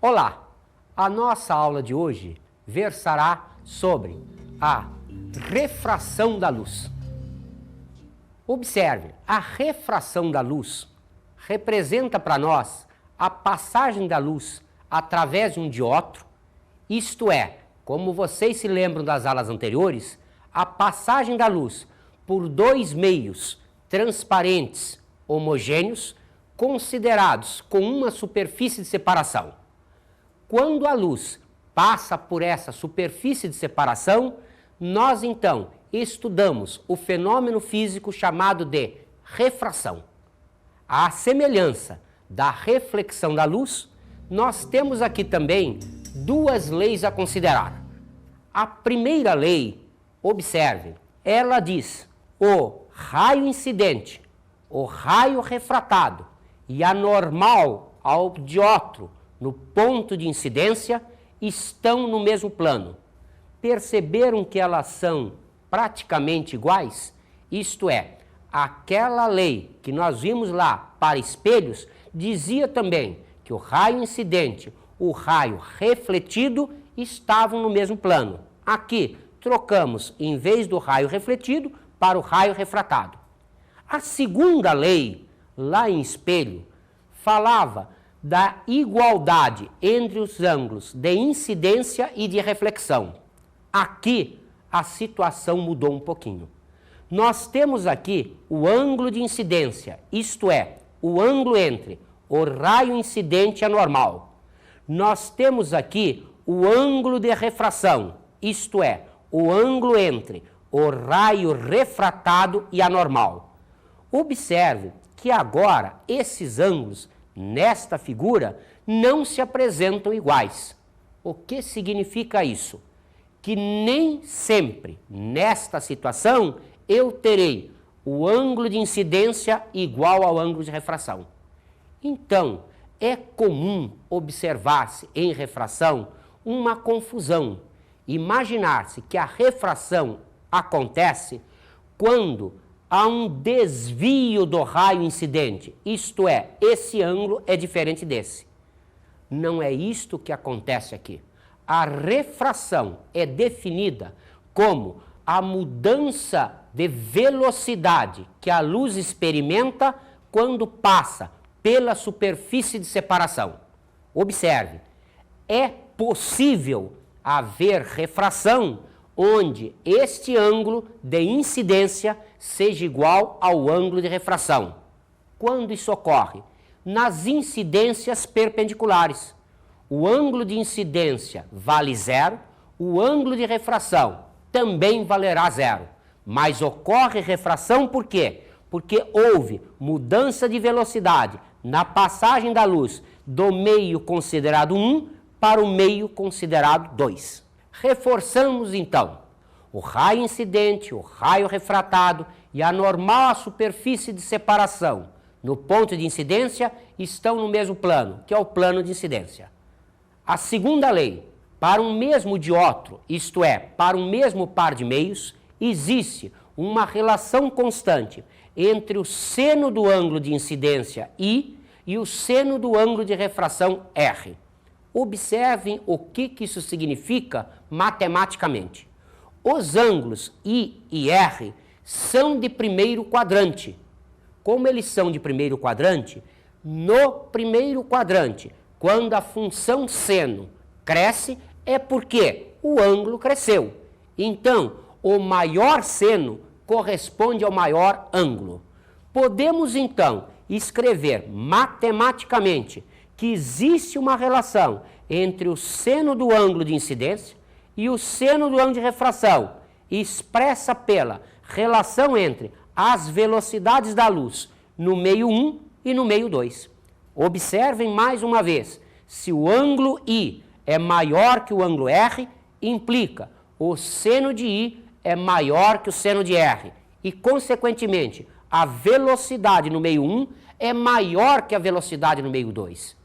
Olá! A nossa aula de hoje versará sobre a refração da luz. Observe, a refração da luz representa para nós a passagem da luz através de um dióptro, isto é, como vocês se lembram das aulas anteriores, a passagem da luz por dois meios transparentes homogêneos considerados com uma superfície de separação. Quando a luz passa por essa superfície de separação, nós então estudamos o fenômeno físico chamado de refração. À semelhança da reflexão da luz, nós temos aqui também duas leis a considerar. A primeira lei, observe, ela diz: o raio incidente, o raio refratado e anormal ao dióptro no ponto de incidência estão no mesmo plano. Perceberam que elas são praticamente iguais? Isto é, aquela lei que nós vimos lá para espelhos dizia também que o raio incidente, o raio refletido estavam no mesmo plano. Aqui trocamos, em vez do raio refletido, para o raio refratado. A segunda lei, lá em espelho, falava da igualdade entre os ângulos de incidência e de reflexão. Aqui a situação mudou um pouquinho. Nós temos aqui o ângulo de incidência, isto é, o ângulo entre o raio incidente e anormal. Nós temos aqui o ângulo de refração, isto é, o ângulo entre o raio refratado e anormal. Observe que agora esses ângulos nesta figura não se apresentam iguais. O que significa isso? Que nem sempre nesta situação eu terei o ângulo de incidência igual ao ângulo de refração. Então, é comum observar-se em refração uma confusão. Imaginar-se que a refração acontece quando há um desvio do raio incidente, isto é, esse ângulo é diferente desse. Não é isto que acontece aqui. A refração é definida como a mudança de velocidade que a luz experimenta quando passa pela superfície de separação. Observe, é possível haver refração onde este ângulo de incidência seja igual ao ângulo de refração. Quando isso ocorre? Nas incidências perpendiculares. O ângulo de incidência vale zero, o ângulo de refração também valerá zero. Mas ocorre refração por quê? Porque houve mudança de velocidade na passagem da luz do meio considerado 1 para o meio considerado 2. Reforçamos então, o raio incidente, o raio refratado e a normal superfície de separação no ponto de incidência estão no mesmo plano, que é o plano de incidência. A segunda lei, para um mesmo dióptro, isto é, para um mesmo par de meios, existe uma relação constante entre o seno do ângulo de incidência I e o seno do ângulo de refração R. Observem o que isso significa matematicamente. Os ângulos I e R são de primeiro quadrante. Como eles são de primeiro quadrante, no primeiro quadrante, quando a função seno cresce, é porque o ângulo cresceu. Então, o maior seno corresponde ao maior ângulo. Podemos, então, escrever matematicamente que existe uma relação entre o seno do ângulo de incidência e o seno do ângulo de refração, expressa pela relação entre as velocidades da luz no meio 1 e no meio 2. Observem mais uma vez, se o ângulo I é maior que o ângulo R, implica o seno de I é maior que o seno de R e, consequentemente, a velocidade no meio 1 é maior que a velocidade no meio 2.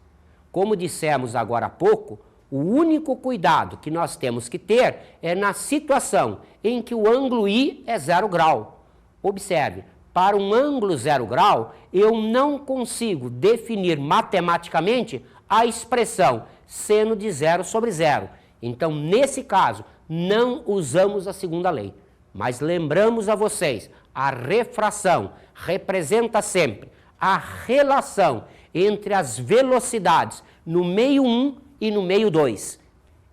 Como dissemos agora há pouco, o único cuidado que nós temos que ter é na situação em que o ângulo I é 0 grau. Observe, para um ângulo 0 grau, eu não consigo definir matematicamente a expressão seno de 0 sobre 0. Então, nesse caso, não usamos a segunda lei. Mas lembramos a vocês, a refração representa sempre a relação entre as velocidades no meio 1 e no meio 2.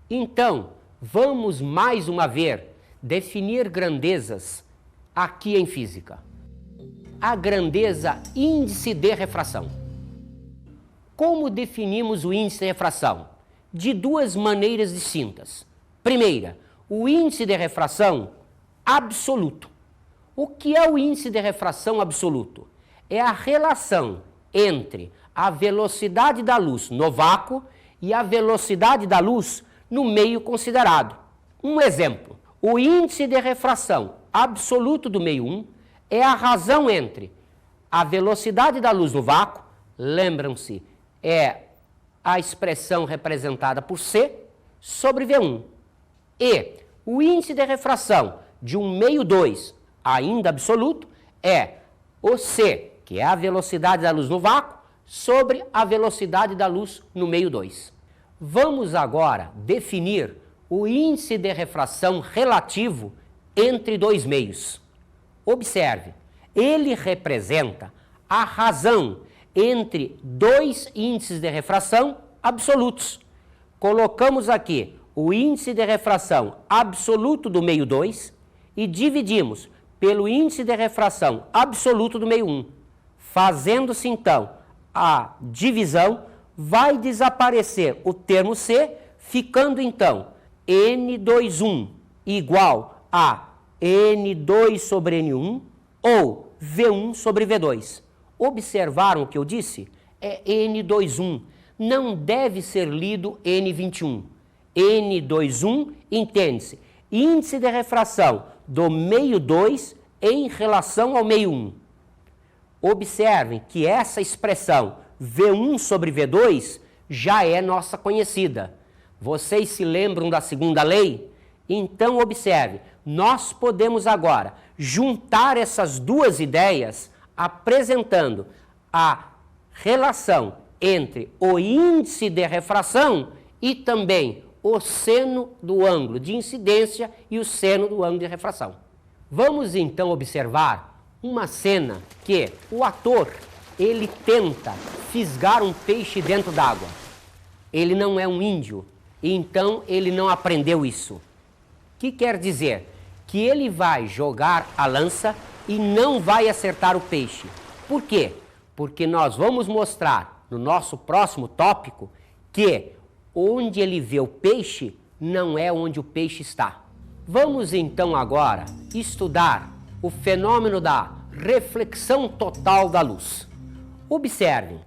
Então, vamos mais uma vez definir grandezas aqui em física. A grandeza índice de refração. Como definimos o índice de refração? De duas maneiras distintas. Primeira, o índice de refração absoluto. O que é o índice de refração absoluto? É a relação entre a velocidade da luz no vácuo e a velocidade da luz no meio considerado. Um exemplo, o índice de refração absoluto do meio 1 é a razão entre a velocidade da luz no vácuo, lembram-se, é a expressão representada por C sobre V1, e o índice de refração de um meio 2, ainda absoluto, é o C, que é a velocidade da luz no vácuo, sobre a velocidade da luz no meio 2. Vamos agora definir o índice de refração relativo entre dois meios. Observe, ele representa a razão entre dois índices de refração absolutos. Colocamos aqui o índice de refração absoluto do meio 2 e dividimos pelo índice de refração absoluto do meio 1. Fazendo-se então a divisão, vai desaparecer o termo C, ficando então N21 igual a N2 sobre N1 ou V1 sobre V2. Observaram o que eu disse? É N21, não deve ser lido N21. N21, entende-se, índice de refração do meio 2 em relação ao meio 1. Observem que essa expressão V1 sobre V2 já é nossa conhecida. Vocês se lembram da segunda lei? Então observe, nós podemos agora juntar essas duas ideias apresentando a relação entre o índice de refração e também o seno do ângulo de incidência e o seno do ângulo de refração. Vamos então observar uma cena que o ator, ele tenta fisgar um peixe dentro d'água. Ele não é um índio, então ele não aprendeu isso. O que quer dizer? Que ele vai jogar a lança e não vai acertar o peixe. Por quê? Porque nós vamos mostrar no nosso próximo tópico que onde ele vê o peixe não é onde o peixe está. Vamos então agora estudar o fenômeno da reflexão total da luz. Observem,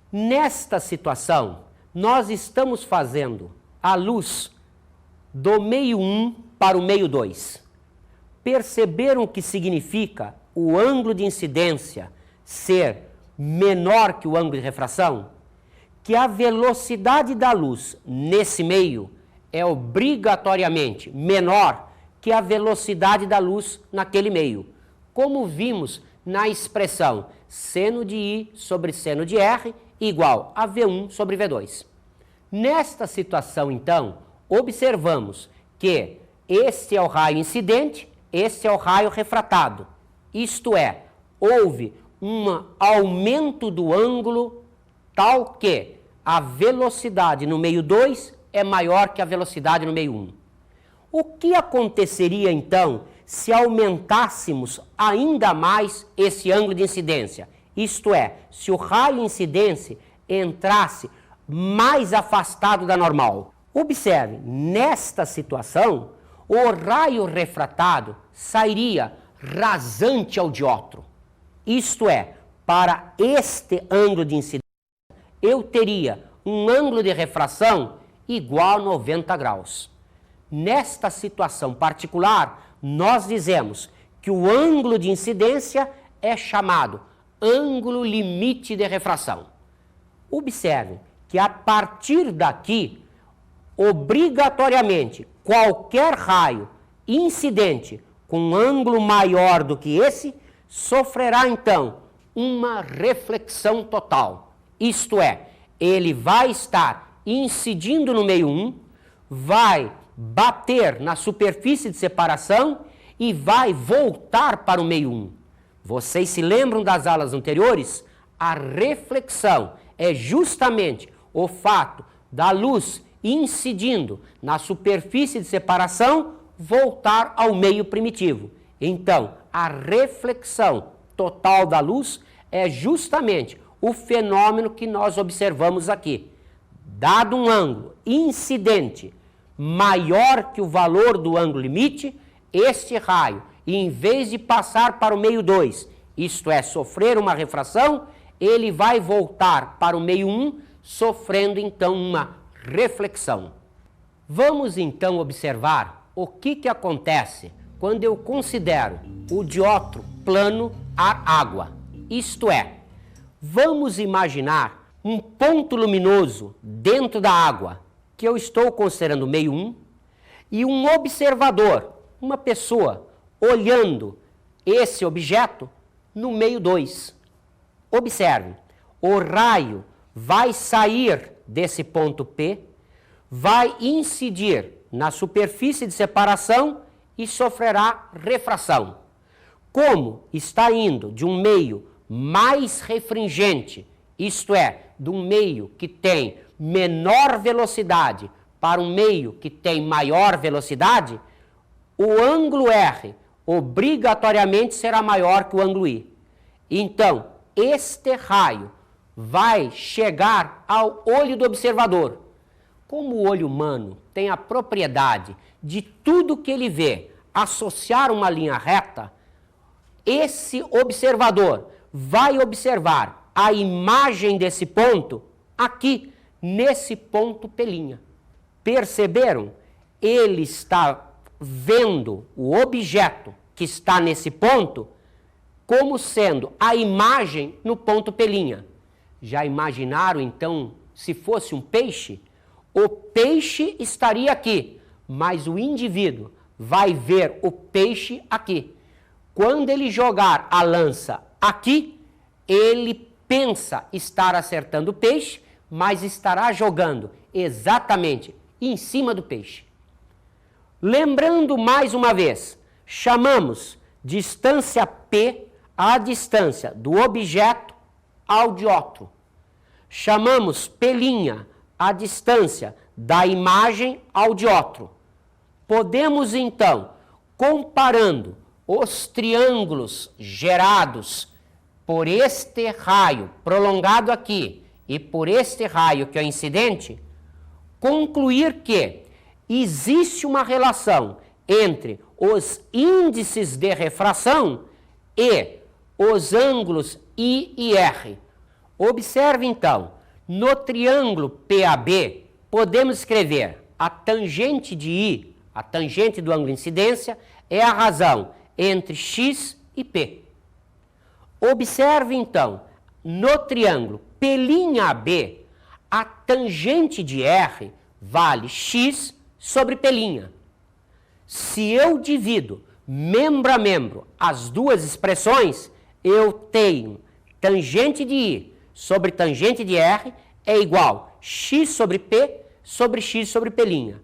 nesta situação, nós estamos fazendo a luz do meio 1 para o meio 2. Perceberam o que significa o ângulo de incidência ser menor que o ângulo de refração? Que a velocidade da luz nesse meio é obrigatoriamente menor que a velocidade da luz naquele meio, como vimos na expressão seno de I sobre seno de R igual a V1 sobre V2. Nesta situação, então, observamos que este é o raio incidente, este é o raio refratado. Isto é, houve um aumento do ângulo tal que a velocidade no meio 2 é maior que a velocidade no meio 1. O que aconteceria, então, se aumentássemos ainda mais esse ângulo de incidência? Isto é, se o raio incidente entrasse mais afastado da normal. Observe, nesta situação, o raio refratado sairia rasante ao dióptro. Isto é, para este ângulo de incidência, eu teria um ângulo de refração igual a 90 graus. Nesta situação particular, nós dizemos que o ângulo de incidência é chamado ângulo limite de refração. Observe que a partir daqui, obrigatoriamente, qualquer raio incidente com um ângulo maior do que esse, sofrerá então uma reflexão total. Isto é, ele vai estar incidindo no meio 1, vai bater na superfície de separação e vai voltar para o meio 1. Vocês se lembram das aulas anteriores? A reflexão é justamente o fato da luz incidindo na superfície de separação voltar ao meio primitivo. Então, a reflexão total da luz é justamente o fenômeno que nós observamos aqui. Dado um ângulo incidente maior que o valor do ângulo limite, este raio, em vez de passar para o meio 2, isto é, sofrer uma refração, ele vai voltar para o meio 1, sofrendo então uma reflexão. Vamos então observar o que acontece quando eu considero o diótro plano ar-água. Isto é, vamos imaginar um ponto luminoso dentro da água, que eu estou considerando meio 1, e um observador, uma pessoa, olhando esse objeto no meio 2. Observe, o raio vai sair desse ponto P, vai incidir na superfície de separação e sofrerá refração. Como está indo de um meio mais refringente, isto é, de um meio que tem menor velocidade para um meio que tem maior velocidade, o ângulo R obrigatoriamente será maior que o ângulo I. Então, este raio vai chegar ao olho do observador. Como o olho humano tem a propriedade de tudo que ele vê associar uma linha reta, esse observador vai observar a imagem desse ponto aqui, nesse ponto P'. Perceberam? Ele está vendo o objeto que está nesse ponto como sendo a imagem no ponto P'. Já imaginaram, então, se fosse um peixe? O peixe estaria aqui, mas o indivíduo vai ver o peixe aqui. Quando ele jogar a lança aqui, ele pensa estar acertando o peixe, mas estará jogando exatamente em cima do peixe. Lembrando mais uma vez, chamamos distância P a distância do objeto ao diótro. Chamamos P' a distância da imagem ao diótro. Podemos então, comparando os triângulos gerados por este raio prolongado aqui e por este raio que é o incidente, concluir que existe uma relação entre os índices de refração e os ângulos I e R. Observe então, no triângulo PAB, podemos escrever a tangente de I, a tangente do ângulo de incidência, é a razão entre X e P. Observe então, no triângulo P'AB, a tangente de R vale X sobre P'. Se eu divido membro a membro as duas expressões, eu tenho tangente de I sobre tangente de R é igual X sobre P sobre X sobre P'.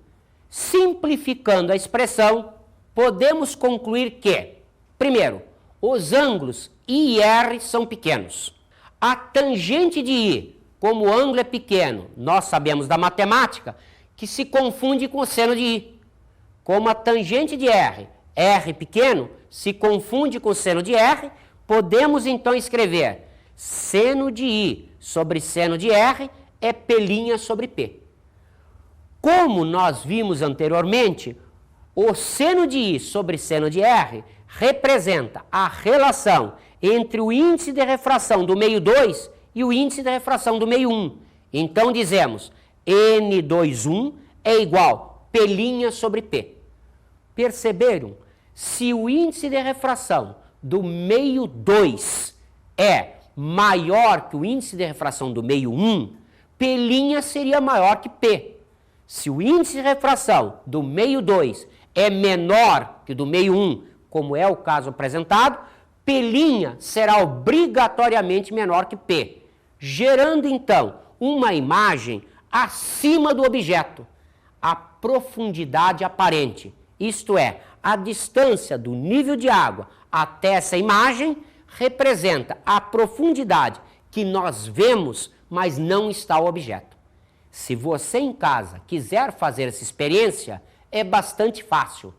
Simplificando a expressão, podemos concluir que, primeiro, os ângulos I e R são pequenos. A tangente de I, como o ângulo é pequeno, nós sabemos da matemática que se confunde com o seno de I. Como a tangente de R pequeno, se confunde com o seno de R, podemos então escrever seno de I sobre seno de R é P' sobre P. Como nós vimos anteriormente, o seno de I sobre seno de R representa a relação entre o índice de refração do meio 2 e o índice de refração do meio 1. Então dizemos N2,1 é igual P' sobre P. Perceberam? Se o índice de refração do meio 2 é maior que o índice de refração do meio 1, P' seria maior que P. Se o índice de refração do meio 2 é menor que o do meio 1, como é o caso apresentado, P' será obrigatoriamente menor que P, gerando então uma imagem acima do objeto, a profundidade aparente, isto é, a distância do nível de água até essa imagem representa a profundidade que nós vemos, mas não está o objeto. Se você em casa quiser fazer essa experiência, é bastante fácil.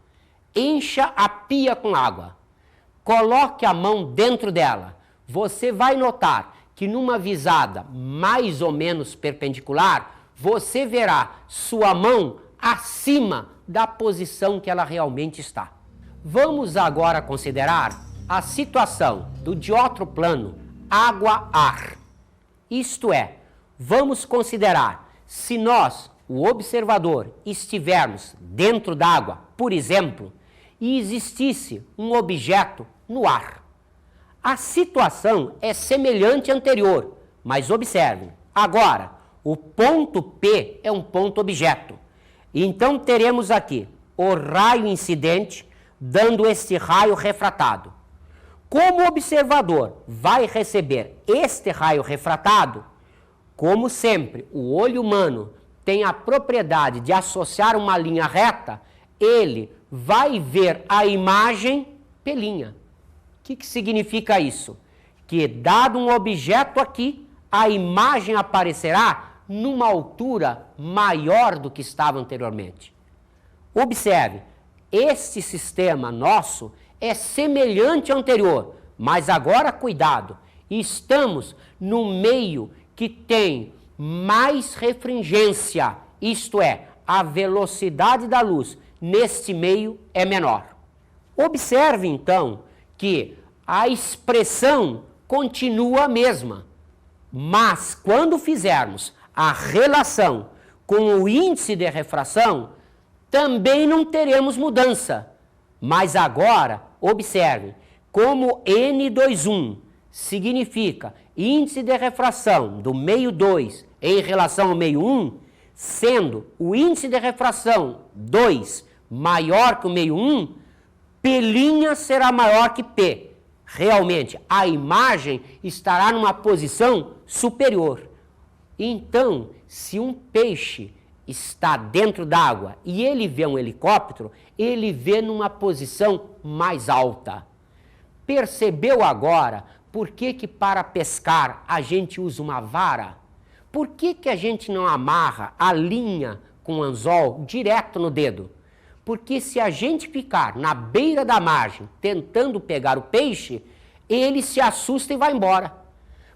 Encha a pia com água, coloque a mão dentro dela. Você vai notar que numa visada mais ou menos perpendicular, você verá sua mão acima da posição que ela realmente está. Vamos agora considerar a situação do diótro plano água-ar. Isto é, vamos considerar se nós, o observador, estivermos dentro d'água, por exemplo, e existisse um objeto no ar. A situação é semelhante à anterior, mas observem, agora, o ponto P é um ponto objeto. Então teremos aqui o raio incidente dando este raio refratado. Como o observador vai receber este raio refratado, como sempre o olho humano tem a propriedade de associar uma linha reta, ele vai ver a imagem pelinha. O que significa isso? Que dado um objeto aqui, a imagem aparecerá numa altura maior do que estava anteriormente. Observe, este sistema nosso é semelhante ao anterior, mas agora cuidado, estamos no meio que tem mais refringência, isto é, a velocidade da luz neste meio é menor. Observe então que a expressão continua a mesma, mas quando fizermos a relação com o índice de refração, também não teremos mudança. Mas agora, observe, como N21 significa índice de refração do meio 2 em relação ao meio 1, sendo o índice de refração 2 maior que o meio 1, P' será maior que P. Realmente, a imagem estará numa posição superior. Então, se um peixe está dentro d'água e ele vê um helicóptero, ele vê numa posição mais alta. Percebeu agora por que para pescar a gente usa uma vara? Por que a gente não amarra a linha com anzol direto no dedo? Porque se a gente ficar na beira da margem tentando pegar o peixe, ele se assusta e vai embora.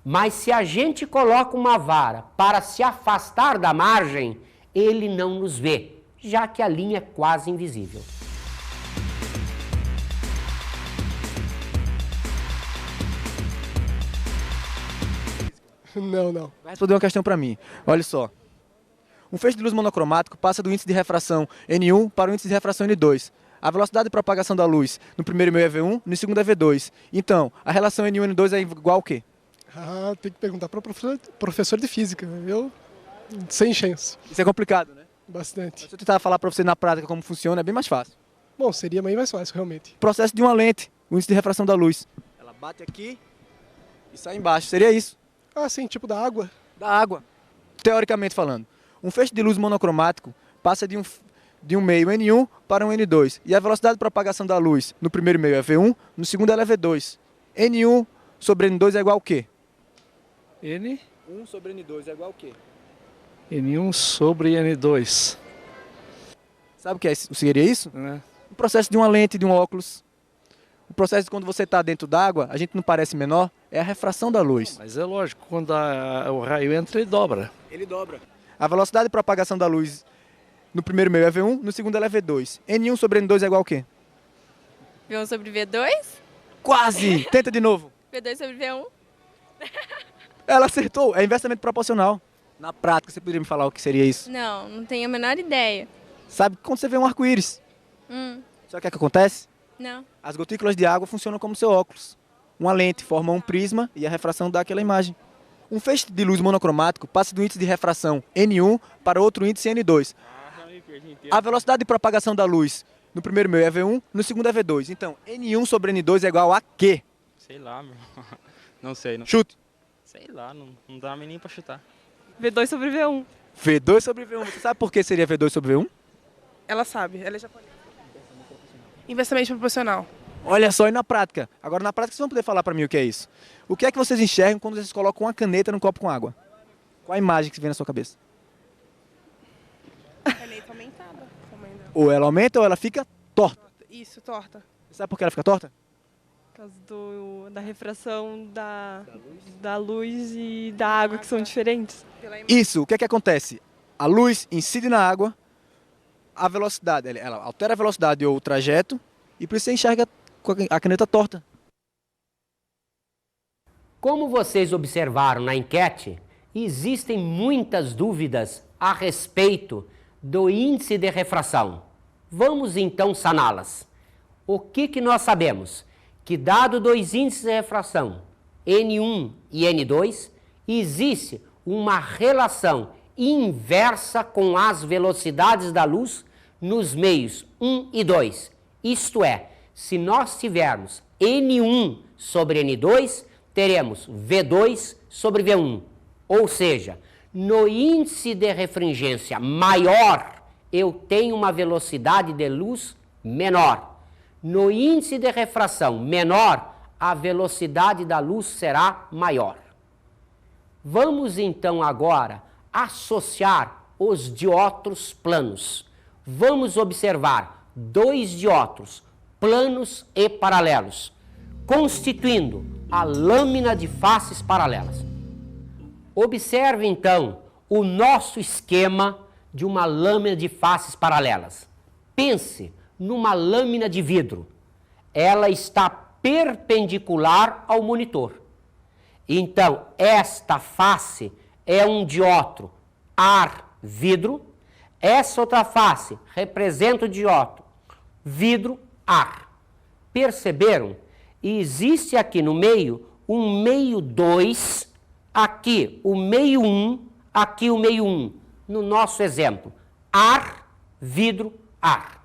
Mas se a gente coloca uma vara para se afastar da margem, ele não nos vê, já que a linha é quase invisível. Não. Vai responder uma questão para mim. Olha só. Um feixe de luz monocromático passa do índice de refração N1 para o índice de refração N2. A velocidade de propagação da luz no primeiro meio é V1, no segundo é V2. Então, a relação N1 e N2 é igual ao quê? Tem que perguntar para o professor de física. Eu, sem chance. Isso é complicado, né? Bastante. Se eu tentar falar para você na prática como funciona, é bem mais fácil. Bom, seria bem mais fácil, realmente. O processo de uma lente, o índice de refração da luz. Ela bate aqui e sai embaixo. Seria isso? Ah, sim, tipo da água. Da água. Teoricamente falando. Um feixe de luz monocromático passa de um meio N1 para um N2. E a velocidade de propagação da luz no primeiro meio é V1, no segundo ela é V2. N1 sobre N2 é igual ao quê? N? 1 sobre N2 é igual ao quê? N1 sobre N2. Sabe o que seria isso? Né? O processo de uma lente, de um óculos. O processo de quando você está dentro d'água, a gente não parece menor, é a refração da luz. Mas é lógico, quando o raio entra, ele dobra. Ele dobra. A velocidade de propagação da luz no primeiro meio é V1, no segundo ela é V2. N1 sobre N2 é igual ao quê? V1 sobre V2? Quase! Tenta de novo. V2 sobre V1? Ela acertou, é inversamente proporcional. Na prática, você poderia me falar o que seria isso? Não tenho a menor ideia. Sabe quando você vê um arco-íris? Sabe o que é que acontece? Não. As gotículas de água funcionam como seu óculos. Uma lente forma um prisma e a refração dá aquela imagem. Um feixe de luz monocromático passa do índice de refração N1 para outro índice N2. A velocidade de propagação da luz no primeiro meio é V1, no segundo é V2. Então, N1 sobre N2 é igual a quê? Sei lá, meu. Não sei. Não... Chute. Sei lá, não dá nem pra chutar. V2 sobre V1. V2 sobre V1. Você sabe por que seria V2 sobre V1? Ela sabe, ela é japonesa. Inversamente proporcional. Olha só, e na prática? Agora, na prática, vocês vão poder falar para mim o que é isso. O que é que vocês enxergam quando vocês colocam uma caneta num copo com água? Qual a imagem que vem na sua cabeça? Caneta aumentada. Ou ela aumenta ou ela fica torta. Isso, torta. Você sabe por que ela fica torta? Por causa da refração da luz e da água, que são diferentes. Isso, o que é que acontece? A luz incide na água, a velocidade, ela altera a velocidade ou o trajeto, e por isso você enxerga com a caneta torta. Como vocês observaram na enquete, existem muitas dúvidas a respeito do índice de refração. Vamos então saná-las. O que nós sabemos? Que dado dois índices de refração, N1 e N2, existe uma relação inversa com as velocidades da luz nos meios 1 e 2. Isto é, se nós tivermos N1 sobre N2, teremos V2 sobre V1. Ou seja, no índice de refringência maior, eu tenho uma velocidade de luz menor. No índice de refração menor, a velocidade da luz será maior. Vamos então agora associar os diótros planos. Vamos observar dois diótros planos e paralelos, constituindo a lâmina de faces paralelas. Observe então o nosso esquema de uma lâmina de faces paralelas. Pense numa lâmina de vidro. Ela está perpendicular ao monitor. Então, esta face é um diótro ar-vidro. Essa outra face representa o diótro vidro-ar. Perceberam? Existe aqui no meio um meio 2, aqui o meio 1, aqui o meio 1. No nosso exemplo, ar, vidro, ar.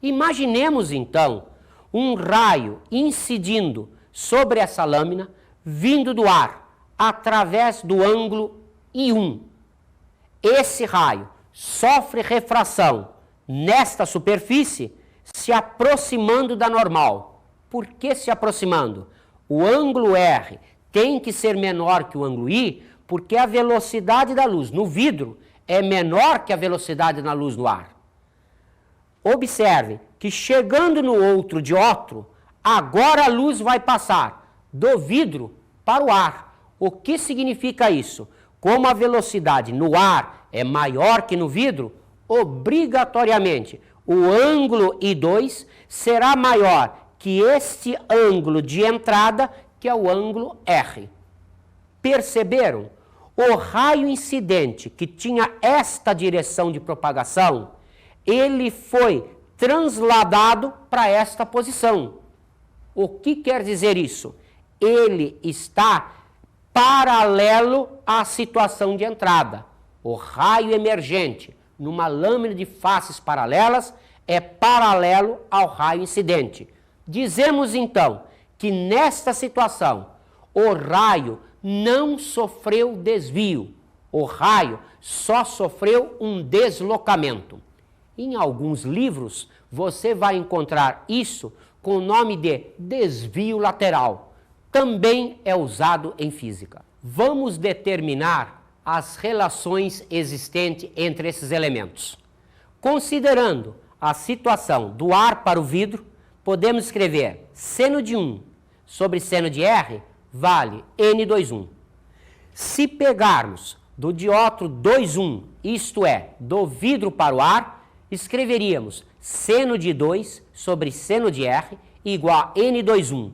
Imaginemos então um raio incidindo sobre essa lâmina, vindo do ar, através do ângulo I1. Esse raio sofre refração nesta superfície, se aproximando da normal. Por que se aproximando? O ângulo R tem que ser menor que o ângulo I, porque a velocidade da luz no vidro é menor que a velocidade da luz no ar. Observe que chegando no outro diótro, agora a luz vai passar do vidro para o ar. O que significa isso? Como a velocidade no ar é maior que no vidro, obrigatoriamente o ângulo I2 será maior que este ângulo de entrada, que é o ângulo R. Perceberam? O raio incidente que tinha esta direção de propagação, ele foi transladado para esta posição. O que quer dizer isso? Ele está paralelo à situação de entrada. O raio emergente numa lâmina de faces paralelas é paralelo ao raio incidente. Dizemos então que nesta situação o raio não sofreu desvio, o raio só sofreu um deslocamento. Em alguns livros você vai encontrar isso com o nome de desvio lateral. Também é usado em física. Vamos determinar as relações existentes entre esses elementos. Considerando a situação do ar para o vidro, podemos escrever seno de 1 sobre seno de R vale N21. Se pegarmos do diótro 2,1, isto é, do vidro para o ar, escreveríamos seno de 2 sobre seno de R igual a N21.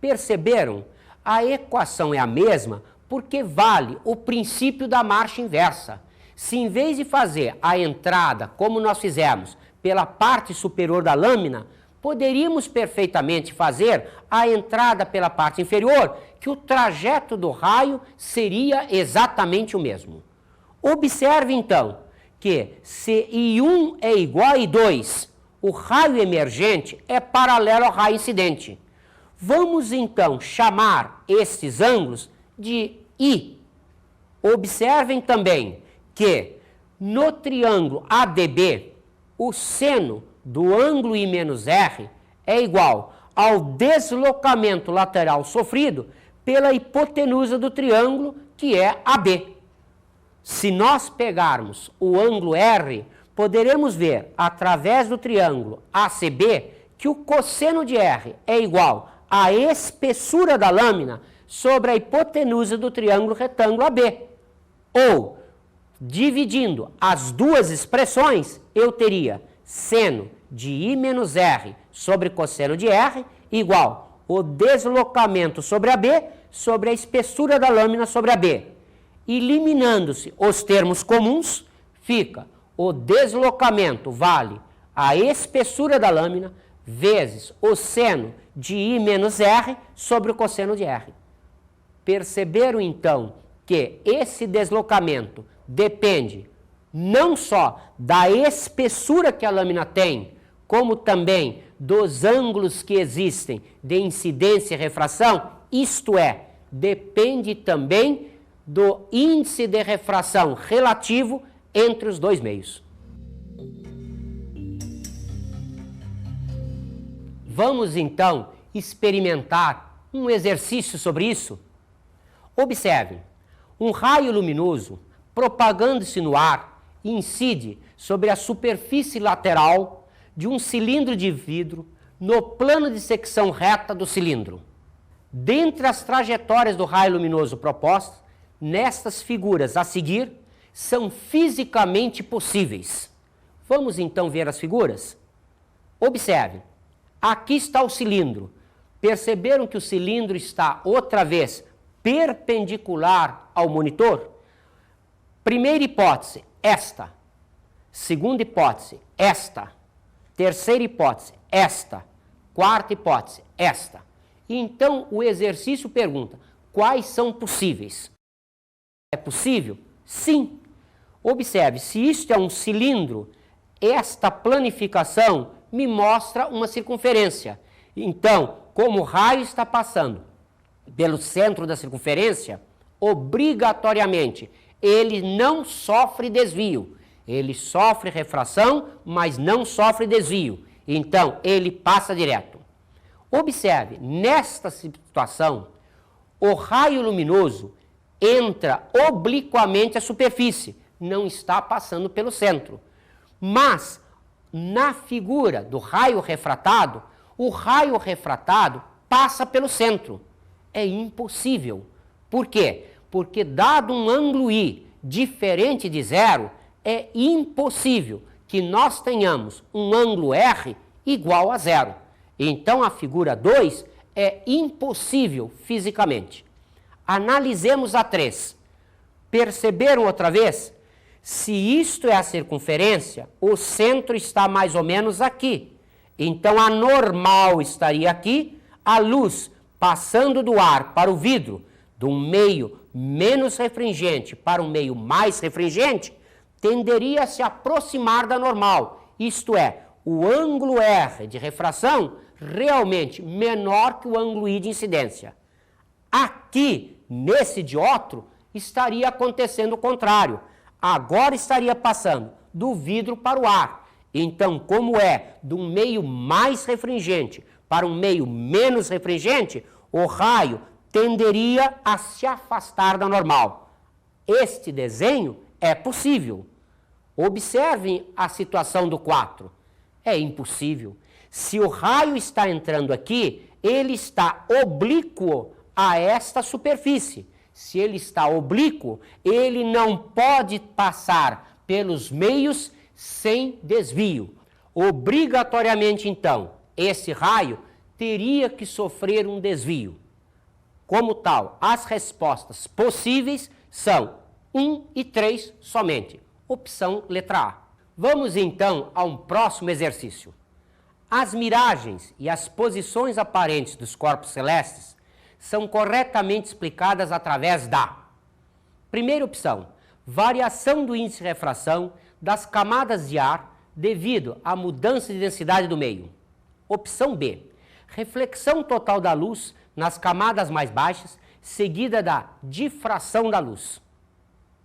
Perceberam? A equação é a mesma porque vale o princípio da marcha inversa. Se em vez de fazer a entrada, como nós fizemos, pela parte superior da lâmina, poderíamos perfeitamente fazer a entrada pela parte inferior, que o trajeto do raio seria exatamente o mesmo. Observe então que se I1 é igual a I2, o raio emergente é paralelo ao raio incidente. Vamos então chamar estes ângulos de I. Observem também que no triângulo ADB, o seno do ângulo I menos R é igual ao deslocamento lateral sofrido pela hipotenusa do triângulo, que é AB. Se nós pegarmos o ângulo R, poderemos ver, através do triângulo ACB, que o cosseno de R é igual à espessura da lâmina sobre a hipotenusa do triângulo retângulo AB. Ou, dividindo as duas expressões, eu teria seno de I menos R sobre cosseno de R igual o deslocamento sobre AB sobre a espessura da lâmina sobre AB. Eliminando-se os termos comuns, fica o deslocamento vale a espessura da lâmina vezes o seno de I menos R sobre o cosseno de R. Perceberam, então, que esse deslocamento depende não só da espessura que a lâmina tem, como também dos ângulos que existem de incidência e refração, isto é, depende também do índice de refração relativo entre os dois meios. Vamos, então, experimentar um exercício sobre isso? Observem, um raio luminoso, propagando-se no ar, incide sobre a superfície lateral de um cilindro de vidro no plano de secção reta do cilindro. Dentre as trajetórias do raio luminoso propostas, nestas figuras a seguir, são fisicamente possíveis. Vamos então ver as figuras? Observe, aqui está o cilindro. Perceberam que o cilindro está outra vez perpendicular ao monitor? Primeira hipótese, esta. Segunda hipótese, esta. Terceira hipótese, esta. Quarta hipótese, esta. Então, o exercício pergunta, quais são possíveis? É possível? Sim. Observe, se isto é um cilindro, esta planificação me mostra uma circunferência. Então, como o raio está passando pelo centro da circunferência, obrigatoriamente, ele não sofre desvio. Ele sofre refração, mas não sofre desvio. Então, ele passa direto. Observe, nesta situação, o raio luminoso entra obliquamente à superfície, não está passando pelo centro. Mas, na figura do raio refratado, o raio refratado passa pelo centro. É impossível. Por quê? Porque, dado um ângulo I diferente de zero, é impossível que nós tenhamos um ângulo R igual a zero. Então, a figura 2 é impossível fisicamente. Analisemos a 3. Perceberam outra vez? Se isto é a circunferência, o centro está mais ou menos aqui. Então, a normal estaria aqui, a luz passando do ar para o vidro, de um meio menos refringente para um meio mais refringente, tenderia a se aproximar da normal, isto é, o ângulo R de refração realmente menor que o ângulo I de incidência. Aqui, nesse dióptro, estaria acontecendo o contrário. Agora estaria passando do vidro para o ar. Então, como é de um meio mais refringente para um meio menos refringente, o raio tenderia a se afastar da normal. Este desenho é possível. Observem a situação do 4. É impossível. Se o raio está entrando aqui, ele está oblíquo a esta superfície. Se ele está oblíquo, ele não pode passar pelos meios sem desvio. Obrigatoriamente, então, esse raio teria que sofrer um desvio. Como tal, as respostas possíveis são 1 e 3 somente. Opção letra A. Vamos então a um próximo exercício. As miragens e as posições aparentes dos corpos celestes são corretamente explicadas através da primeira opção, variação do índice de refração das camadas de ar devido à mudança de densidade do meio. Opção B, reflexão total da luz nas camadas mais baixas, seguida da difração da luz.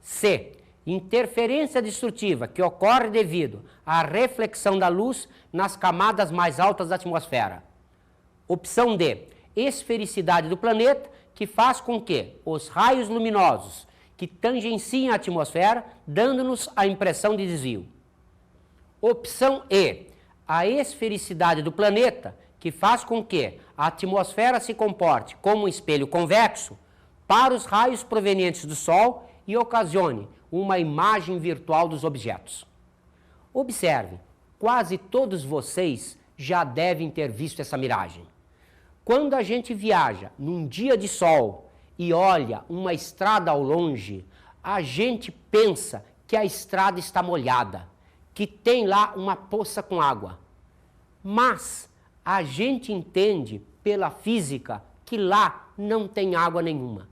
C. Interferência destrutiva que ocorre devido à reflexão da luz nas camadas mais altas da atmosfera. Opção D. Esfericidade do planeta que faz com que os raios luminosos que tangenciem a atmosfera, dando-nos a impressão de desvio. Opção E. A esfericidade do planeta que faz com que a atmosfera se comporte como um espelho convexo para os raios provenientes do Sol e ocasione uma imagem virtual dos objetos. Observe, quase todos vocês já devem ter visto essa miragem. Quando a gente viaja num dia de sol e olha uma estrada ao longe, a gente pensa que a estrada está molhada, que tem lá uma poça com água. Mas a gente entende pela física que lá não tem água nenhuma.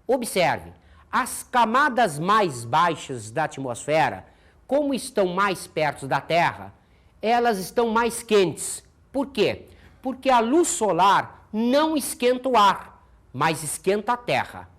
Observe, as camadas mais baixas da atmosfera, como estão mais perto da Terra, elas estão mais quentes. Por quê? Porque a luz solar não esquenta o ar, mas esquenta a Terra.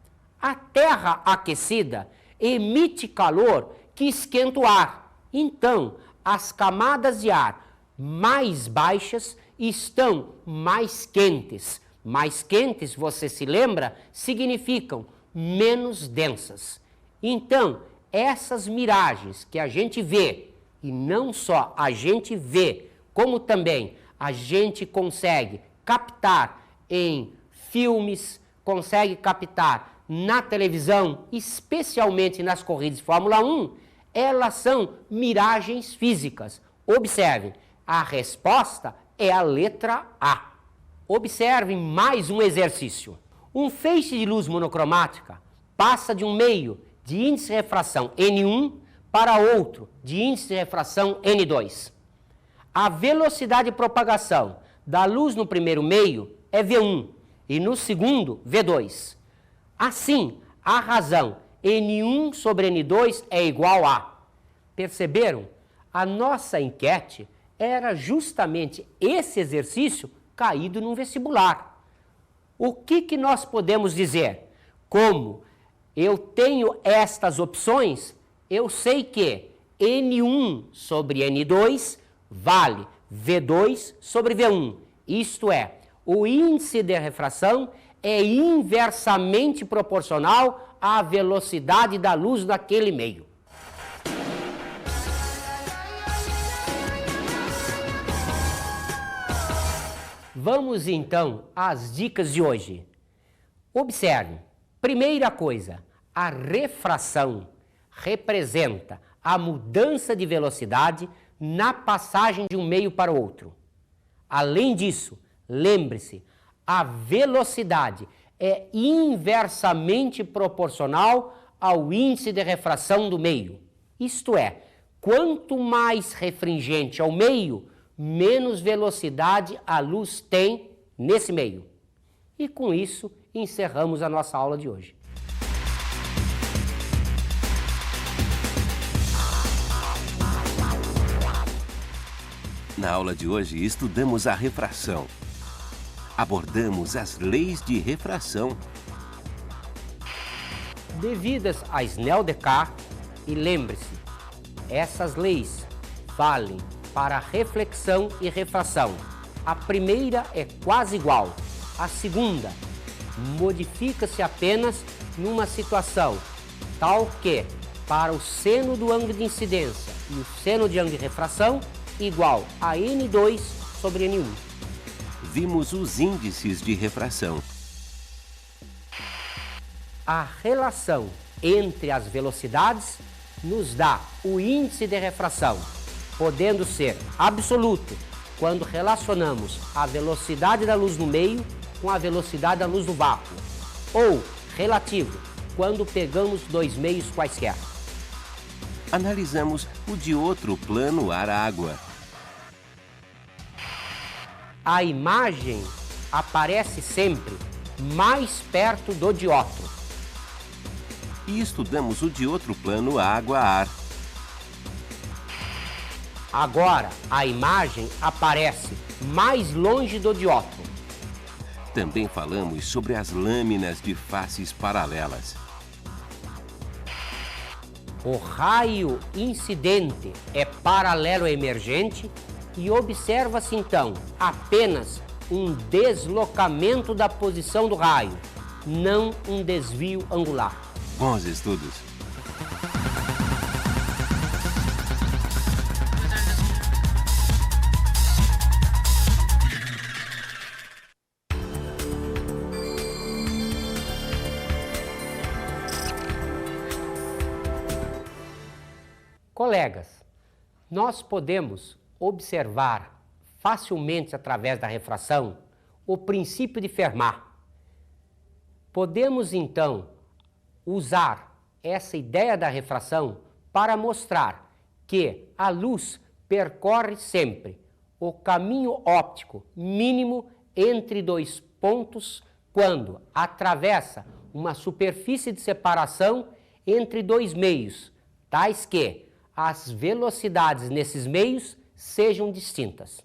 A Terra aquecida emite calor que esquenta o ar. Então, as camadas de ar mais baixas estão mais quentes. Mais quentes, você se lembra, significam menos densas. Então, essas miragens que a gente vê, e não só a gente vê, como também a gente consegue captar em filmes, consegue captar na televisão, especialmente nas corridas de Fórmula 1, elas são miragens físicas. Observe, a resposta é a letra A. Observem mais um exercício. Um feixe de luz monocromática passa de um meio de índice de refração N1 para outro de índice de refração N2. A velocidade de propagação da luz no primeiro meio é V1 e no segundo V2. Assim, a razão N1 sobre N2 é igual a... Perceberam? A nossa enquete era justamente esse exercício caído num vestibular. O que nós podemos dizer? Como eu tenho estas opções, eu sei que N1 sobre N2 vale V2 sobre V1. Isto é, o índice de refração é inversamente proporcional à velocidade da luz naquele meio. Vamos então às dicas de hoje. Observe, primeira coisa, a refração representa a mudança de velocidade na passagem de um meio para o outro. Além disso, lembre-se, a velocidade é inversamente proporcional ao índice de refração do meio. Isto é, quanto mais refringente é o meio, menos velocidade a luz tem nesse meio. E com isso, encerramos a nossa aula de hoje. Na aula de hoje, estudamos a refração. Abordamos as leis de refração. Devidas a Snell-Descartes, e lembre-se, essas leis valem para reflexão e refração. A primeira é quase igual. A segunda modifica-se apenas numa situação tal que, para o seno do ângulo de incidência e o seno de ângulo de refração, igual a N2 sobre N1. Vimos os índices de refração. A relação entre as velocidades nos dá o índice de refração, podendo ser absoluto quando relacionamos a velocidade da luz no meio com a velocidade da luz no vácuo, ou relativo quando pegamos dois meios quaisquer. Analisamos o de outro plano ar-água. A imagem aparece sempre mais perto do dióptro. E estudamos o de outro plano água-ar. Agora, a imagem aparece mais longe do dióptro. Também falamos sobre as lâminas de faces paralelas. O raio incidente é paralelo emergente e observa-se então apenas um deslocamento da posição do raio, não um desvio angular. Bons estudos. Colegas, nós podemos observar facilmente através da refração o princípio de Fermat. Podemos então usar essa ideia da refração para mostrar que a luz percorre sempre o caminho óptico mínimo entre dois pontos quando atravessa uma superfície de separação entre dois meios, tais que as velocidades nesses meios sejam distintas.